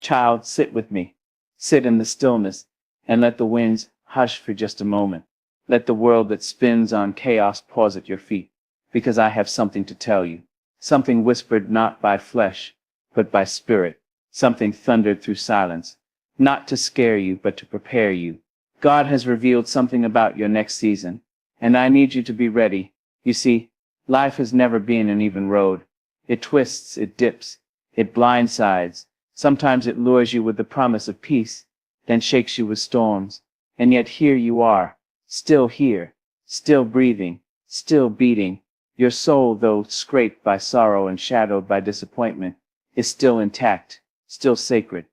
Child, sit with me. Sit in the stillness and let the winds hush for just a moment. Let the world that spins on chaos pause at your feet, because I have something to tell you. Something whispered not by flesh, but by spirit. Something thundered through silence, not to scare you, but to prepare you. God has revealed something about your next season, and I need you to be ready. You see, life has never been an even road. It twists, it dips, it blindsides. Sometimes it lures you with the promise of peace, then shakes you with storms. And yet here you are, still here, still breathing, still beating. Your soul, though scraped by sorrow and shadowed by disappointment, is still intact, still sacred.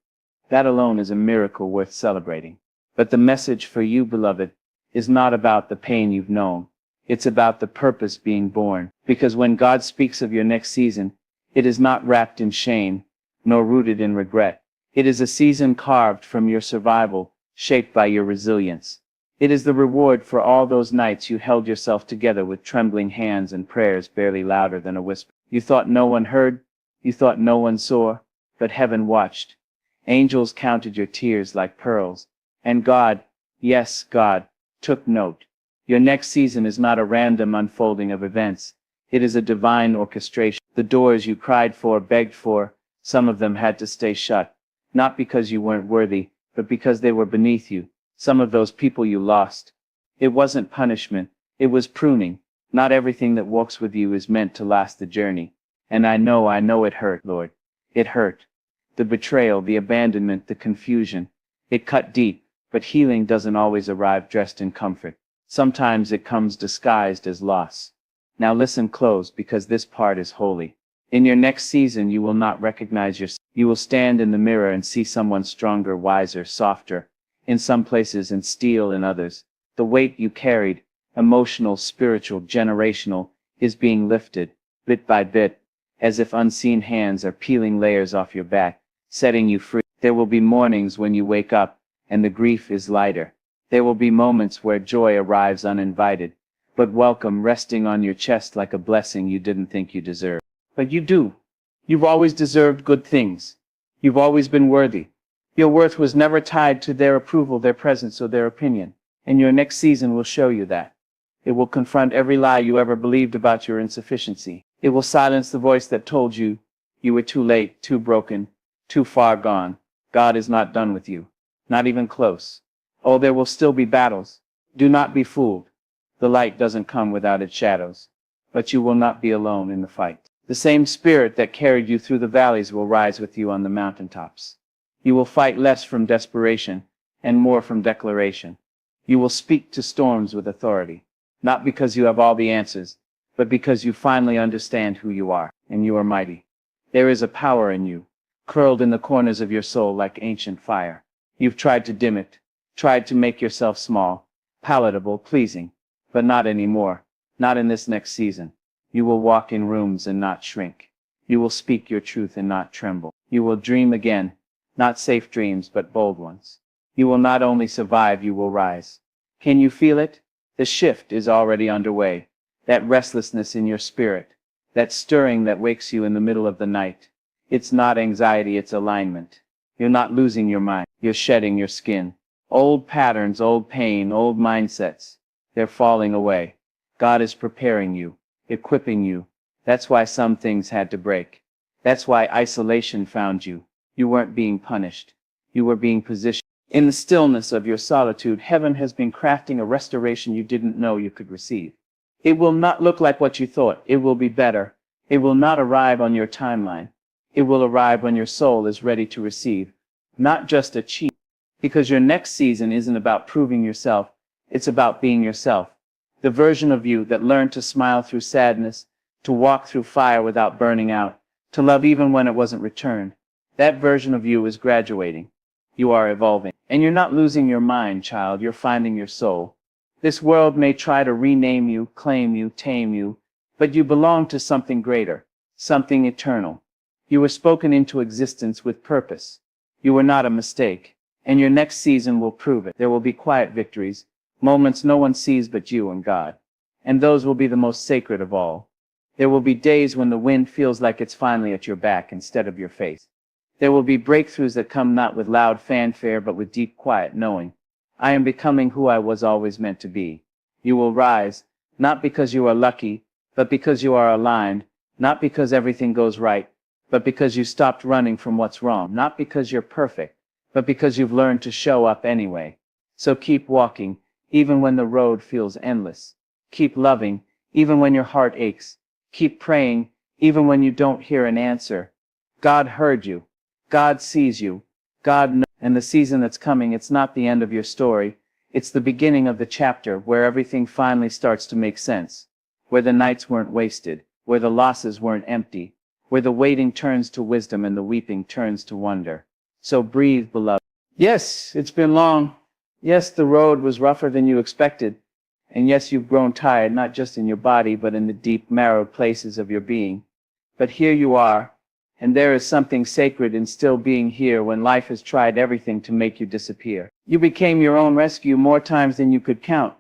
That alone is a miracle worth celebrating. But the message for you, beloved, is not about the pain you've known. It's about the purpose being born. Because when God speaks of your next season, it is not wrapped in shame, nor rooted in regret. It is a season carved from your survival, shaped by your resilience. It is the reward for all those nights you held yourself together with trembling hands and prayers barely louder than a whisper. You thought no one heard, you thought no one saw, but heaven watched. Angels counted your tears like pearls, and God, yes, God, took note. Your next season is not a random unfolding of events. It is a divine orchestration. The doors you cried for, begged for, some of them had to stay shut, not because you weren't worthy, but because they were beneath you. Some of those people you lost. It wasn't punishment, it was pruning. Not everything that walks with you is meant to last the journey. And I know it hurt, Lord. It hurt. The betrayal, the abandonment, the confusion. It cut deep, but healing doesn't always arrive dressed in comfort. Sometimes it comes disguised as loss. Now listen close, because this part is holy. In your next season you will not recognize yourself. You will stand in the mirror and see someone stronger, wiser, softer, in some places, and steel in others. The weight you carried, emotional, spiritual, generational, is being lifted, bit by bit, as if unseen hands are peeling layers off your back, setting you free. There will be mornings when you wake up, and the grief is lighter. There will be moments where joy arrives uninvited, but welcome, resting on your chest like a blessing you didn't think you deserved. But you do. You've always deserved good things. You've always been worthy. Your worth was never tied to their approval, their presence, or their opinion. And your next season will show you that. It will confront every lie you ever believed about your insufficiency. It will silence the voice that told you you were too late, too broken, too far gone. God is not done with you. Not even close. Oh, there will still be battles. Do not be fooled. The light doesn't come without its shadows. But you will not be alone in the fight. The same spirit that carried you through the valleys will rise with you on the mountaintops. You will fight less from desperation and more from declaration. You will speak to storms with authority, not because you have all the answers, but because you finally understand who you are, and you are mighty. There is a power in you, curled in the corners of your soul like ancient fire. You've tried to dim it, tried to make yourself small, palatable, pleasing, but not anymore, not in this next season. You will walk in rooms and not shrink. You will speak your truth and not tremble. You will dream again, not safe dreams, but bold ones. You will not only survive, you will rise. Can you feel it? The shift is already underway. That restlessness in your spirit, that stirring that wakes you in the middle of the night. It's not anxiety, it's alignment. You're not losing your mind. You're shedding your skin. Old patterns, old pain, old mindsets. They're falling away. God is preparing you, equipping you. That's why some things had to break. That's why isolation found you. You weren't being punished. You were being positioned. In the stillness of your solitude, heaven has been crafting a restoration you didn't know you could receive. It will not look like what you thought. It will be better. It will not arrive on your timeline. It will arrive when your soul is ready to receive, not just achieve. Because your next season isn't about proving yourself. It's about being yourself. The version of you that learned to smile through sadness, to walk through fire without burning out, to love even when it wasn't returned. That version of you is graduating. You are evolving. And you're not losing your mind, child. You're finding your soul. This world may try to rename you, claim you, tame you, but you belong to something greater, something eternal. You were spoken into existence with purpose. You were not a mistake. And your next season will prove it. There will be quiet victories, moments no one sees but you and God. And those will be the most sacred of all. There will be days when the wind feels like it's finally at your back instead of your face. There will be breakthroughs that come not with loud fanfare but with deep quiet knowing. I am becoming who I was always meant to be. You will rise, not because you are lucky, but because you are aligned, not because everything goes right, but because you stopped running from what's wrong, not because you're perfect, but because you've learned to show up anyway. So keep walking, even when the road feels endless. Keep loving, even when your heart aches. Keep praying, even when you don't hear an answer. God heard you. God sees you. God knows. And the season that's coming, it's not the end of your story. It's the beginning of the chapter where everything finally starts to make sense. Where the nights weren't wasted. Where the losses weren't empty. Where the waiting turns to wisdom and the weeping turns to wonder. So breathe, beloved. Yes, it's been long. Yes, the road was rougher than you expected. And yes, you've grown tired, not just in your body, but in the deep, marrowed places of your being. But here you are, and there is something sacred in still being here when life has tried everything to make you disappear. You became your own rescue more times than you could count.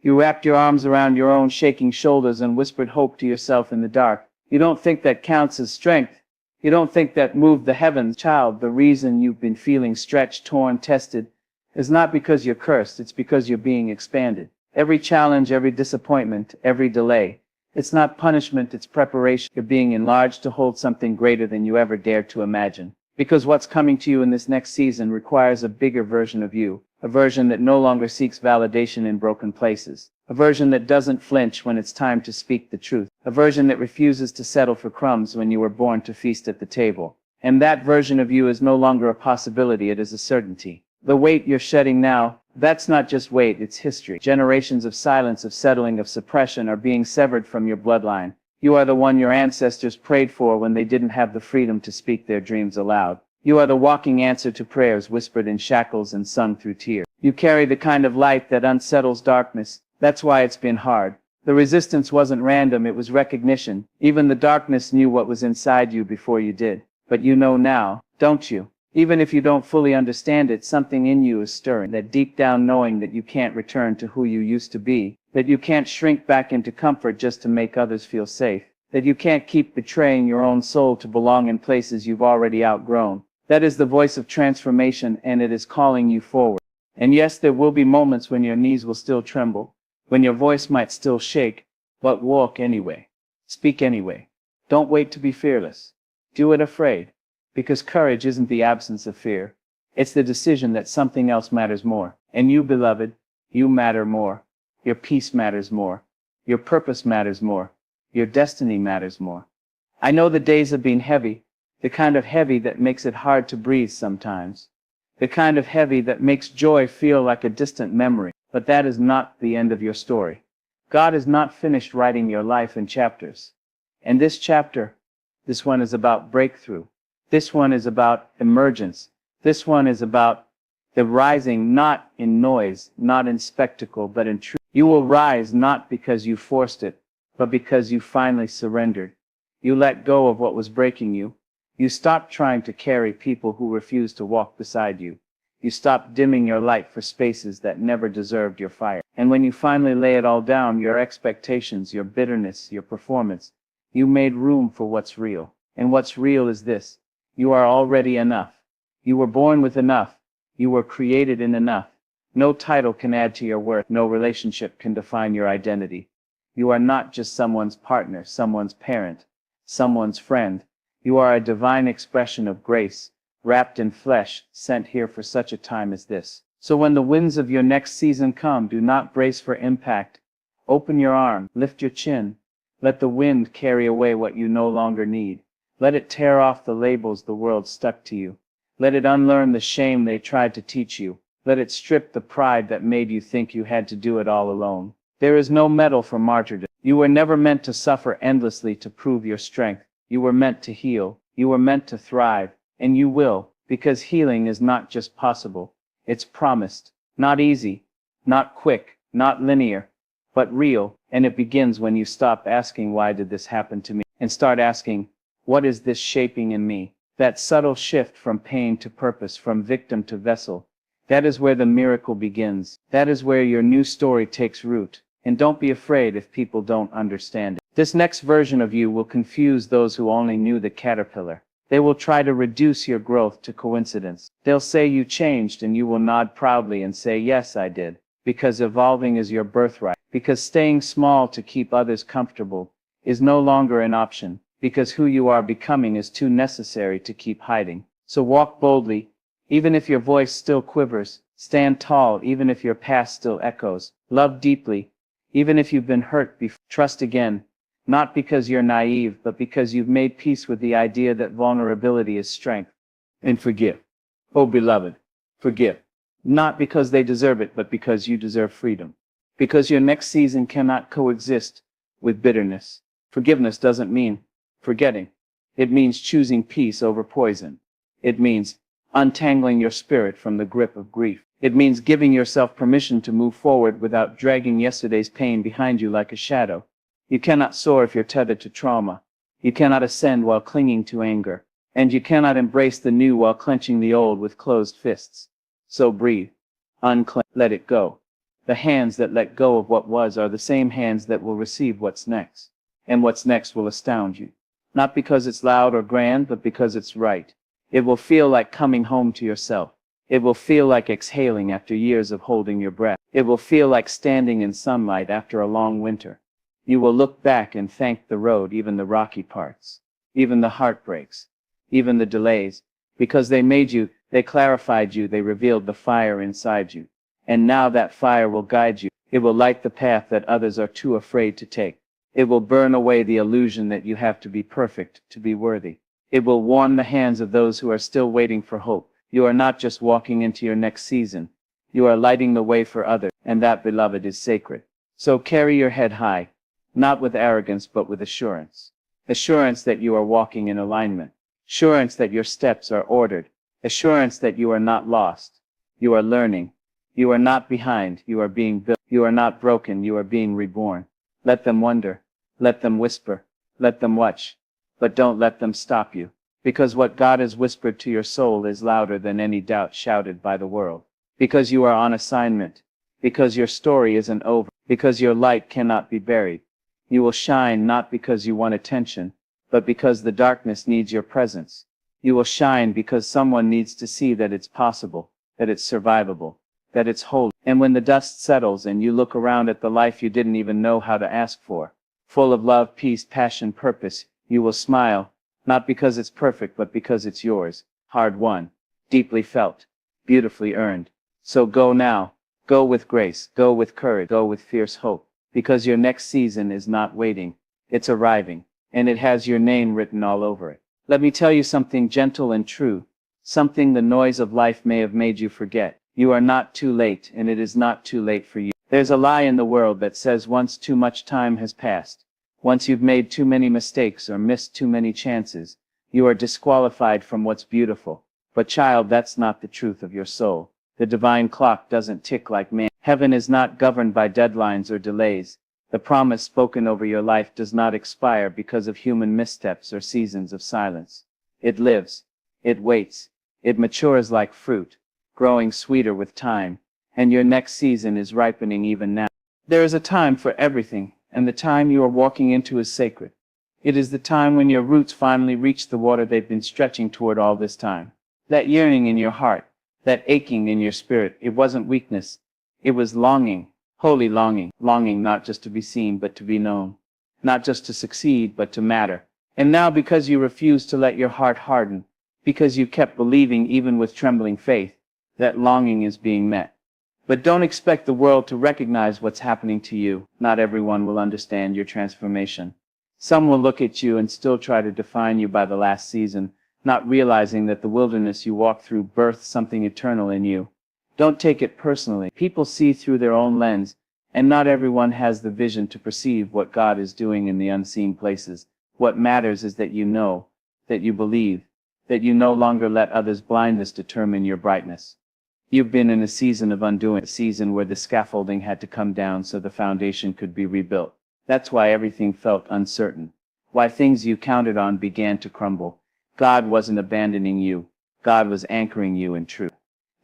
You wrapped your arms around your own shaking shoulders and whispered hope to yourself in the dark. You don't think that counts as strength. You don't think that moved the heavens. Child, the reason you've been feeling stretched, torn, tested is not because you're cursed, it's because you're being expanded. Every challenge, every disappointment, every delay, it's not punishment, it's preparation. You're being enlarged to hold something greater than you ever dared to imagine. Because what's coming to you in this next season requires a bigger version of you, a version that no longer seeks validation in broken places, a version that doesn't flinch when it's time to speak the truth, a version that refuses to settle for crumbs when you were born to feast at the table. And that version of you is no longer a possibility, it is a certainty. The weight you're shedding now, that's not just weight, it's history. Generations of silence, of settling, of suppression are being severed from your bloodline. You are the one your ancestors prayed for when they didn't have the freedom to speak their dreams aloud. You are the walking answer to prayers whispered in shackles and sung through tears. You carry the kind of light that unsettles darkness. That's why it's been hard. The resistance wasn't random, it was recognition. Even the darkness knew what was inside you before you did. But you know now, don't you? Even if you don't fully understand it, something in you is stirring, that deep down knowing that you can't return to who you used to be, that you can't shrink back into comfort just to make others feel safe, that you can't keep betraying your own soul to belong in places you've already outgrown. That is the voice of transformation, and it is calling you forward. And yes, there will be moments when your knees will still tremble, when your voice might still shake, but walk anyway. Speak anyway. Don't wait to be fearless. Do it afraid. Because courage isn't the absence of fear. It's the decision that something else matters more. And you, beloved, you matter more. Your peace matters more. Your purpose matters more. Your destiny matters more. I know the days have been heavy, the kind of heavy that makes it hard to breathe sometimes. The kind of heavy that makes joy feel like a distant memory. But that is not the end of your story. God is not finished writing your life in chapters. And this chapter, this one is about breakthrough. This one is about emergence. This one is about the rising, not in noise, not in spectacle, but in truth. You will rise not because you forced it, but because you finally surrendered. You let go of what was breaking you. You stopped trying to carry people who refused to walk beside you. You stopped dimming your light for spaces that never deserved your fire. And when you finally lay it all down, your expectations, your bitterness, your performance, you made room for what's real. And what's real is this. You are already enough. You were born with enough. You were created in enough. No title can add to your worth. No relationship can define your identity. You are not just someone's partner, someone's parent, someone's friend. You are a divine expression of grace, wrapped in flesh, sent here for such a time as this. So when the winds of your next season come, do not brace for impact. Open your arm, lift your chin. Let the wind carry away what you no longer need. Let it tear off the labels the world stuck to you. Let it unlearn the shame they tried to teach you. Let it strip the pride that made you think you had to do it all alone. There is no medal for martyrdom. You were never meant to suffer endlessly to prove your strength. You were meant to heal. You were meant to thrive. And you will, because healing is not just possible. It's promised. Not easy, not quick, not linear, but real. And it begins when you stop asking, why did this happen to me? And start asking, what is this shaping in me? That subtle shift from pain to purpose, from victim to vessel. That is where the miracle begins. That is where your new story takes root. And don't be afraid if people don't understand it. This next version of you will confuse those who only knew the caterpillar. They will try to reduce your growth to coincidence. They'll say you changed and you will nod proudly and say, yes, I did. Because evolving is your birthright. Because staying small to keep others comfortable is no longer an option. Because who you are becoming is too necessary to keep hiding. So walk boldly, even if your voice still quivers. Stand tall, even if your past still echoes. Love deeply, even if you've been hurt before. Trust again. Not because you're naive, but because you've made peace with the idea that vulnerability is strength. And forgive. Oh, beloved, forgive. Not because they deserve it, but because you deserve freedom. Because your next season cannot coexist with bitterness. Forgiveness doesn't mean forgetting. It means choosing peace over poison. It means untangling your spirit from the grip of grief. It means giving yourself permission to move forward without dragging yesterday's pain behind you like a shadow. You cannot soar if you're tethered to trauma. You cannot ascend while clinging to anger. And you cannot embrace the new while clenching the old with closed fists. So breathe. Unclench. Let it go. The hands that let go of what was are the same hands that will receive what's next. And what's next will astound you. Not because it's loud or grand, but because it's right. It will feel like coming home to yourself. It will feel like exhaling after years of holding your breath. It will feel like standing in sunlight after a long winter. You will look back and thank the road, even the rocky parts, even the heartbreaks, even the delays, because they made you, they clarified you, they revealed the fire inside you. And now that fire will guide you. It will light the path that others are too afraid to take. It will burn away the illusion that you have to be perfect to be worthy. It will warm the hands of those who are still waiting for hope. You are not just walking into your next season. You are lighting the way for others, and that, beloved, is sacred. So carry your head high. Not with arrogance, but with assurance. Assurance that you are walking in alignment. Assurance that your steps are ordered. Assurance that you are not lost. You are learning. You are not behind. You are being built. You are not broken. You are being reborn. Let them wonder. Let them whisper. Let them watch. But don't let them stop you. Because what God has whispered to your soul is louder than any doubt shouted by the world. Because you are on assignment. Because your story isn't over. Because your light cannot be buried. You will shine not because you want attention, but because the darkness needs your presence. You will shine because someone needs to see that it's possible, that it's survivable, that it's whole. And when the dust settles and you look around at the life you didn't even know how to ask for, full of love, peace, passion, purpose, you will smile, not because it's perfect, but because it's yours, hard-won, deeply felt, beautifully earned. So go now, go with grace, go with courage, go with fierce hope. Because your next season is not waiting, it's arriving, and it has your name written all over it. Let me tell you something gentle and true, something the noise of life may have made you forget. You are not too late, and it is not too late for you. There's a lie in the world that says once too much time has passed, once you've made too many mistakes or missed too many chances, you are disqualified from what's beautiful. But child, that's not the truth of your soul. The divine clock doesn't tick like man. Heaven is not governed by deadlines or delays. The promise spoken over your life does not expire because of human missteps or seasons of silence. It lives. It waits. It matures like fruit, growing sweeter with time. And your next season is ripening even now. There is a time for everything, and the time you are walking into is sacred. It is the time when your roots finally reach the water they've been stretching toward all this time. That yearning in your heart, that aching in your spirit, it wasn't weakness. It was longing, holy longing, longing not just to be seen, but to be known, not just to succeed, but to matter. And now, because you refused to let your heart harden, because you kept believing even with trembling faith, that longing is being met. But don't expect the world to recognize what's happening to you. Not everyone will understand your transformation. Some will look at you and still try to define you by the last season, not realizing that the wilderness you walked through birthed something eternal in you. Don't take it personally. People see through their own lens, and not everyone has the vision to perceive what God is doing in the unseen places. What matters is that you know, that you believe, that you no longer let others' blindness determine your brightness. You've been in a season of undoing, a season where the scaffolding had to come down so the foundation could be rebuilt. That's why everything felt uncertain, why things you counted on began to crumble. God wasn't abandoning you. God was anchoring you in truth.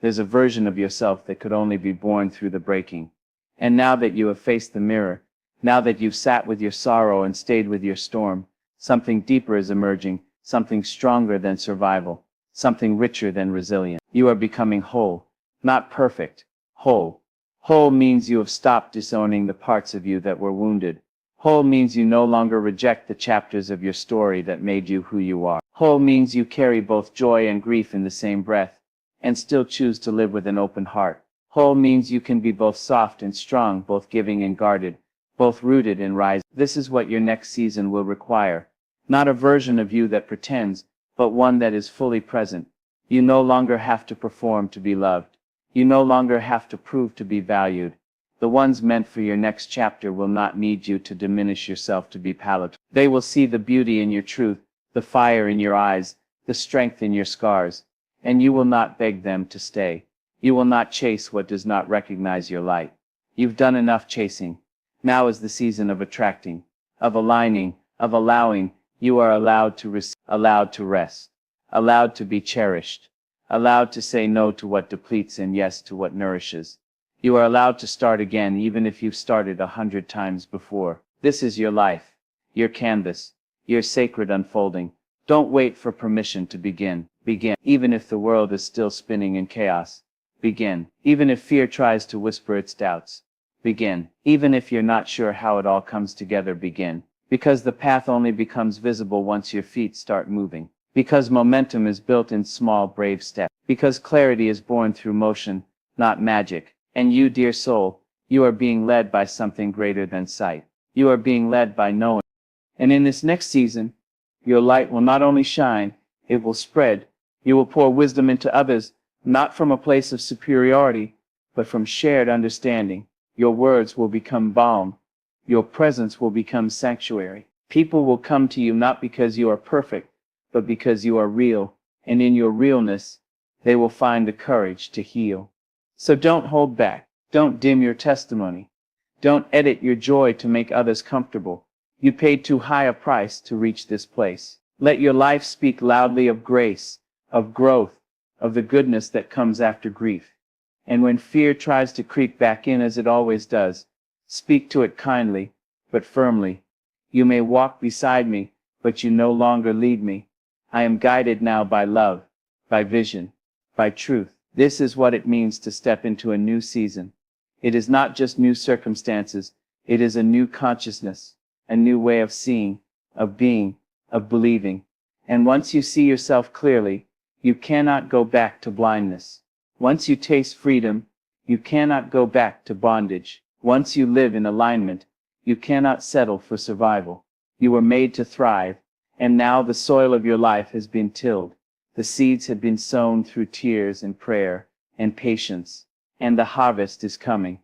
There's a version of yourself that could only be born through the breaking. And now that you have faced the mirror, now that you've sat with your sorrow and stayed with your storm, something deeper is emerging, something stronger than survival, something richer than resilience. You are becoming whole, not perfect, whole. Whole means you have stopped disowning the parts of you that were wounded. Whole means you no longer reject the chapters of your story that made you who you are. Whole means you carry both joy and grief in the same breath, and still choose to live with an open heart. Whole means you can be both soft and strong, both giving and guarded, both rooted and rising. This is what your next season will require. Not a version of you that pretends, but one that is fully present. You no longer have to perform to be loved. You no longer have to prove to be valued. The ones meant for your next chapter will not need you to diminish yourself to be palatable. They will see the beauty in your truth, the fire in your eyes, the strength in your scars, and you will not beg them to stay. You will not chase what does not recognize your light. You've done enough chasing. Now is the season of attracting, of aligning, of allowing. You are allowed to receive, allowed to rest, allowed to be cherished, allowed to say no to what depletes and yes to what nourishes. You are allowed to start again even if you've started 100 times before. This is your life, your canvas, your sacred unfolding. Don't wait for permission to begin. Begin. Even if the world is still spinning in chaos. Begin. Even if fear tries to whisper its doubts. Begin. Even if you're not sure how it all comes together. Begin. Because the path only becomes visible once your feet start moving. Because momentum is built in small, brave steps. Because clarity is born through motion, not magic. And you, dear soul, you are being led by something greater than sight. You are being led by knowing. And in this next season, your light will not only shine, it will spread. You will pour wisdom into others, not from a place of superiority, but from shared understanding. Your words will become balm. Your presence will become sanctuary. People will come to you not because you are perfect, but because you are real. And in your realness, they will find the courage to heal. So don't hold back. Don't dim your testimony. Don't edit your joy to make others comfortable. You paid too high a price to reach this place. Let your life speak loudly of grace, of growth, of the goodness that comes after grief. And when fear tries to creep back in as it always does, speak to it kindly, but firmly. You may walk beside me, but you no longer lead me. I am guided now by love, by vision, by truth. This is what it means to step into a new season. It is not just new circumstances, it is a new consciousness, a new way of seeing, of being, of believing. And once you see yourself clearly, you cannot go back to blindness. Once you taste freedom, you cannot go back to bondage. Once you live in alignment, you cannot settle for survival. You were made to thrive, and now the soil of your life has been tilled. The seeds have been sown through tears and prayer and patience, and the harvest is coming.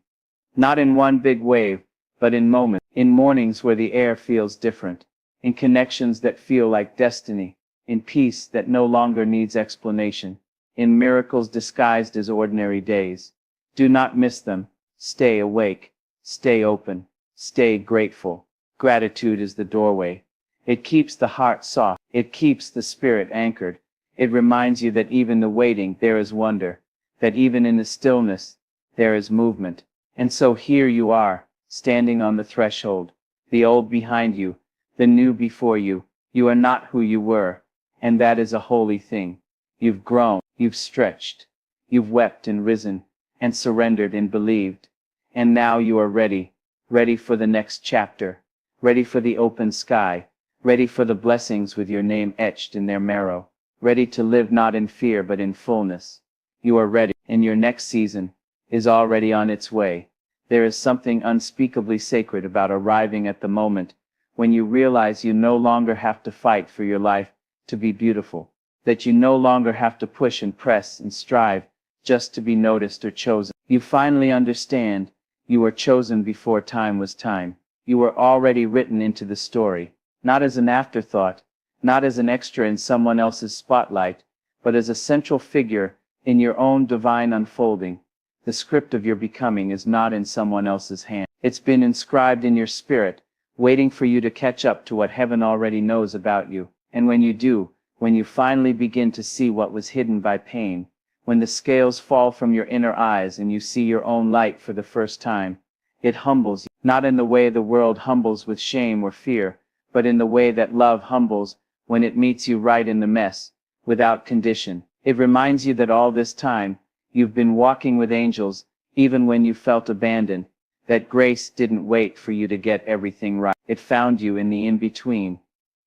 Not in one big wave, but in moments, in mornings where the air feels different, in connections that feel like destiny, in peace that no longer needs explanation, in miracles disguised as ordinary days. Do not miss them. Stay awake, stay open, stay grateful. Gratitude is the doorway. It keeps the heart soft. It keeps the spirit anchored. It reminds you that even in the waiting there is wonder, that even in the stillness there is movement. And so here you are, standing on the threshold, the old behind you, the new before you. You are not who you were, and that is a holy thing. You've grown, you've stretched, you've wept and risen, and surrendered and believed. And now you are ready, ready for the next chapter, ready for the open sky, ready for the blessings with your name etched in their marrow, ready to live not in fear but in fullness. You are ready, and your next season is already on its way. There is something unspeakably sacred about arriving at the moment when you realize you no longer have to fight for your life to be beautiful, that you no longer have to push and press and strive just to be noticed or chosen. You finally understand you were chosen before time was time. You were already written into the story, not as an afterthought, not as an extra in someone else's spotlight, but as a central figure in your own divine unfolding. The script of your becoming is not in someone else's hand. It's been inscribed in your spirit, waiting for you to catch up to what heaven already knows about you. And when you do, when you finally begin to see what was hidden by pain, when the scales fall from your inner eyes and you see your own light for the first time, it humbles you, not in the way the world humbles with shame or fear, but in the way that love humbles when it meets you right in the mess, without condition. It reminds you that all this time, you've been walking with angels, even when you felt abandoned, that grace didn't wait for you to get everything right. It found you in the in-between,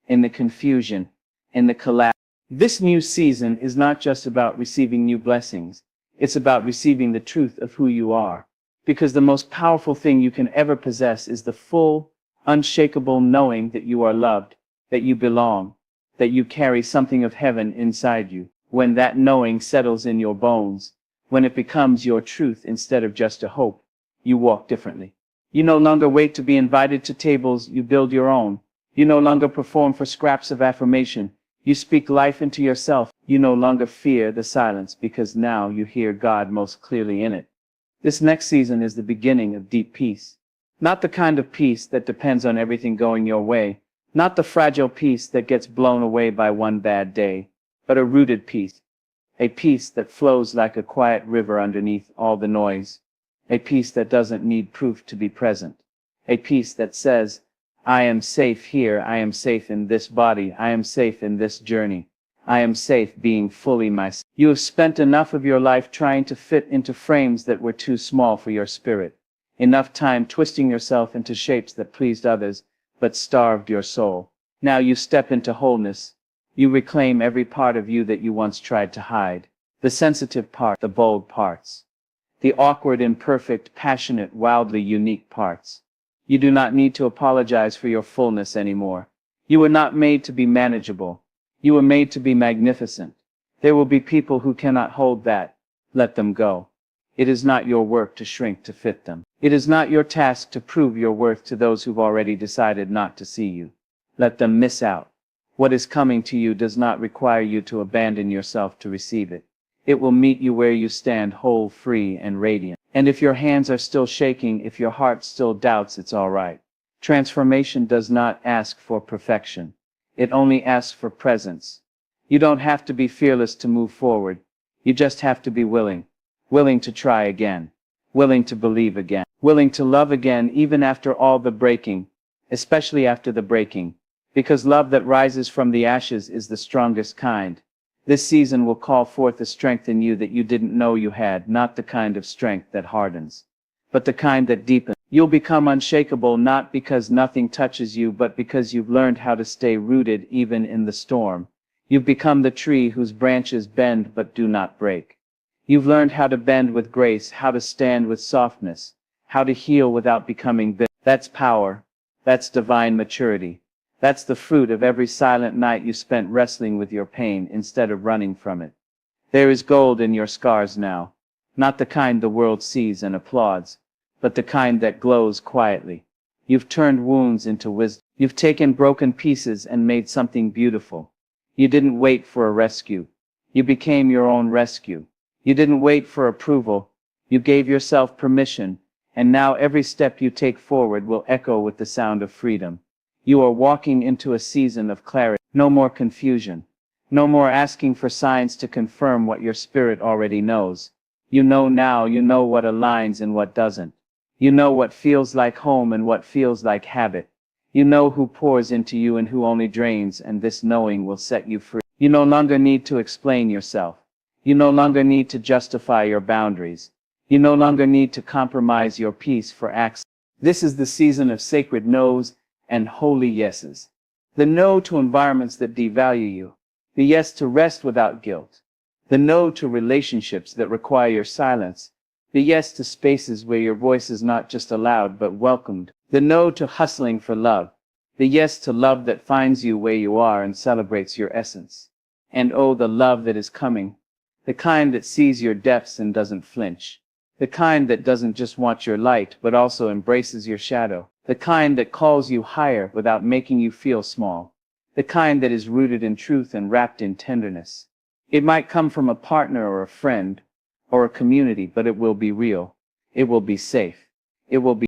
in the confusion, in the collapse. This new season is not just about receiving new blessings. It's about receiving the truth of who you are. Because the most powerful thing you can ever possess is the full, unshakable knowing that you are loved, that you belong, that you carry something of heaven inside you. When that knowing settles in your bones, when it becomes your truth instead of just a hope, you walk differently. You no longer wait to be invited to tables, you build your own. You no longer perform for scraps of affirmation. You speak life into yourself. You no longer fear the silence because now you hear God most clearly in it. This next season is the beginning of deep peace. Not the kind of peace that depends on everything going your way. Not the fragile peace that gets blown away by one bad day. But a rooted peace. A peace that flows like a quiet river underneath all the noise. A peace that doesn't need proof to be present. A peace that says, I am safe here, I am safe in this body, I am safe in this journey. I am safe being fully myself. You have spent enough of your life trying to fit into frames that were too small for your spirit. Enough time twisting yourself into shapes that pleased others, but starved your soul. Now you step into wholeness. You reclaim every part of you that you once tried to hide. The sensitive part, the bold parts. The awkward, imperfect, passionate, wildly unique parts. You do not need to apologize for your fullness anymore. You were not made to be manageable. You were made to be magnificent. There will be people who cannot hold that. Let them go. It is not your work to shrink to fit them. It is not your task to prove your worth to those who've already decided not to see you. Let them miss out. What is coming to you does not require you to abandon yourself to receive it. It will meet you where you stand, whole, free, and radiant. And if your hands are still shaking, if your heart still doubts, it's all right. Transformation does not ask for perfection. It only asks for presence. You don't have to be fearless to move forward. You just have to be willing. Willing to try again. Willing to believe again. Willing to love again even after all the breaking. Especially after the breaking. Because love that rises from the ashes is the strongest kind. This season will call forth a strength in you that you didn't know you had, not the kind of strength that hardens, but the kind that deepens. You'll become unshakable not because nothing touches you, but because you've learned how to stay rooted even in the storm. You've become the tree whose branches bend but do not break. You've learned how to bend with grace, how to stand with softness, how to heal without becoming bitter. That's power. That's divine maturity. That's the fruit of every silent night you spent wrestling with your pain instead of running from it. There is gold in your scars now. Not the kind the world sees and applauds, but the kind that glows quietly. You've turned wounds into wisdom. You've taken broken pieces and made something beautiful. You didn't wait for a rescue. You became your own rescue. You didn't wait for approval. You gave yourself permission, and now every step you take forward will echo with the sound of freedom. You are walking into a season of clarity. No more confusion. No more asking for signs to confirm what your spirit already knows. You know now, you know what aligns and what doesn't. You know what feels like home and what feels like habit. You know who pours into you and who only drains, and this knowing will set you free. You no longer need to explain yourself. You no longer need to justify your boundaries. You no longer need to compromise your peace for access. This is the season of sacred no's and holy yeses. The no to environments that devalue you. The yes to rest without guilt. The no to relationships that require your silence. The yes to spaces where your voice is not just allowed but welcomed. The no to hustling for love. The yes to love that finds you where you are and celebrates your essence. And oh, the love that is coming. The kind that sees your depths and doesn't flinch. The kind that doesn't just want your light but also embraces your shadow. The kind that calls you higher without making you feel small. The kind that is rooted in truth and wrapped in tenderness. It might come from a partner or a friend or a community, but it will be real. It will be safe. It will be